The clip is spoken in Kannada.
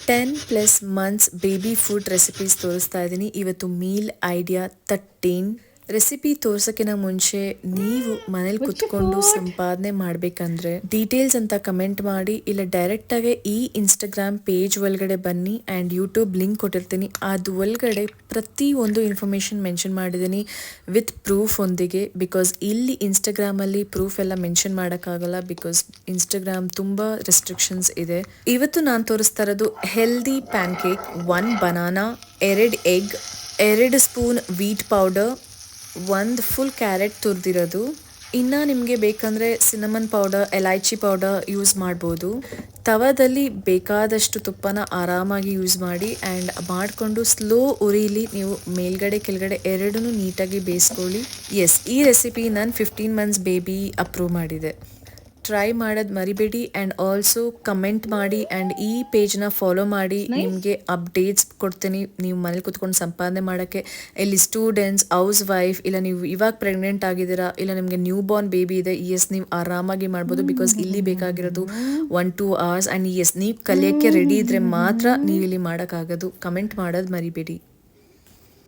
10+ months ಬೇಬಿ ಫುಡ್ ರೆಸಿಪೀಸ್ ತೋರಿಸ್ತಾ ಇದ್ದೀನಿ. ಇವತ್ತು ಮೀಲ್ ಐಡಿಯಾ 13 ರೆಸಿಪಿ ತೋರ್ಸಕ್ಕಿಂತ ಮುಂಚೆ ನೀವು ಮನೇಲಿ ಕುತ್ಕೊಂಡು ಸಂಪಾದನೆ ಮಾಡ್ಬೇಕಂದ್ರೆ ಡೀಟೇಲ್ಸ್ ಅಂತ ಕಮೆಂಟ್ ಮಾಡಿ, ಇಲ್ಲ ಡೈರೆಕ್ಟ್ ಆಗಿ ಈ ಇನ್ಸ್ಟಾಗ್ರಾಮ್ ಪೇಜ್ ಒಳಗಡೆ ಬನ್ನಿ ಆ್ಯಂಡ್ ಯೂಟ್ಯೂಬ್ ಲಿಂಕ್ ಕೊಟ್ಟಿರ್ತೀನಿ. ಅದು ಒಳಗಡೆ ಪ್ರತಿ ಒಂದು ಇನ್ಫಾರ್ಮೇಶನ್ ಮೆನ್ಷನ್ ಮಾಡಿದ್ದೀನಿ ವಿತ್ ಪ್ರೂಫ್ ಒಂದಿಗೆ. ಬಿಕಾಸ್ ಇಲ್ಲಿ ಇನ್ಸ್ಟಾಗ್ರಾಮಲ್ಲಿ ಪ್ರೂಫ್ ಎಲ್ಲ ಮೆನ್ಷನ್ ಮಾಡೋಕ್ಕಾಗಲ್ಲ, ಬಿಕಾಸ್ ಇನ್ಸ್ಟಾಗ್ರಾಮ್ ತುಂಬ ರೆಸ್ಟ್ರಿಕ್ಷನ್ಸ್ ಇದೆ. ಇವತ್ತು ನಾನು ತೋರಿಸ್ತಾ ಇರೋದು healthy pancake, 1 banana, 2 egg, 2 spoon wheat powder, 1 full carrot ತುರಿದಿರೋದು. ಇನ್ನು ನಿಮಗೆ ಬೇಕಂದರೆ ಸಿನಮನ್ ಪೌಡರ್, ಎಲೈಚಿ ಪೌಡರ್ ಯೂಸ್ ಮಾಡ್ಬೋದು. ತವದಲ್ಲಿ ಬೇಕಾದಷ್ಟು ತುಪ್ಪನ ಆರಾಮಾಗಿ ಯೂಸ್ ಮಾಡಿ ಆ್ಯಂಡ್ ಮಾಡಿಕೊಂಡು ಸ್ಲೋ ಉರಿಲಿ ನೀವು ಮೇಲ್ಗಡೆ ಕೆಳಗಡೆ ಎರಡನ್ನೂ ನೀಟಾಗಿ ಬೇಯಿಸ್ಕೊಳ್ಳಿ. ಎಸ್, ಈ ರೆಸಿಪಿ ನಾನು 15 ಮಂತ್ಸ್ ಬೇಬಿ ಅಪ್ರೂವ್ ಮಾಡಿದೆ. ಟ್ರೈ ಮಾಡೋದು ಮರಿಬೇಡಿ ಆ್ಯಂಡ್ ಆಲ್ಸೋ ಕಮೆಂಟ್ ಮಾಡಿ ಆ್ಯಂಡ್ ಈ ಪೇಜ್ನ ಫಾಲೋ ಮಾಡಿ. ನಿಮಗೆ ಅಪ್ಡೇಟ್ಸ್ ಕೊಡ್ತೀನಿ ನೀವು ಮನೇಲಿ ಕುತ್ಕೊಂಡು ಸಂಪಾದನೆ ಮಾಡೋಕ್ಕೆ. ಇಲ್ಲಿ ಸ್ಟೂಡೆಂಟ್ಸ್, ಹೌಸ್ ವೈಫ್, ಇಲ್ಲ ನೀವು ಇವಾಗ ಪ್ರೆಗ್ನೆಂಟ್ ಆಗಿದ್ದೀರಾ, ಇಲ್ಲ ನಿಮಗೆ ನ್ಯೂ ಬಾರ್ನ್ ಬೇಬಿ ಇದೆ, ಎಸ್ ನೀವು ಆರಾಮಾಗಿ ಮಾಡ್ಬೋದು. ಬಿಕಾಸ್ ಇಲ್ಲಿ ಬೇಕಾಗಿರೋದು 1-2 hours ಆ್ಯಂಡ್ ಎಸ್ ನೀವು ಕಲಿಯೋಕ್ಕೆ ರೆಡಿ ಇದ್ದರೆ ಮಾತ್ರ ನೀವು ಇಲ್ಲಿ ಮಾಡೋಕ್ಕಾಗೋದು. ಕಮೆಂಟ್ ಮಾಡೋದು ಮರಿಬೇಡಿ.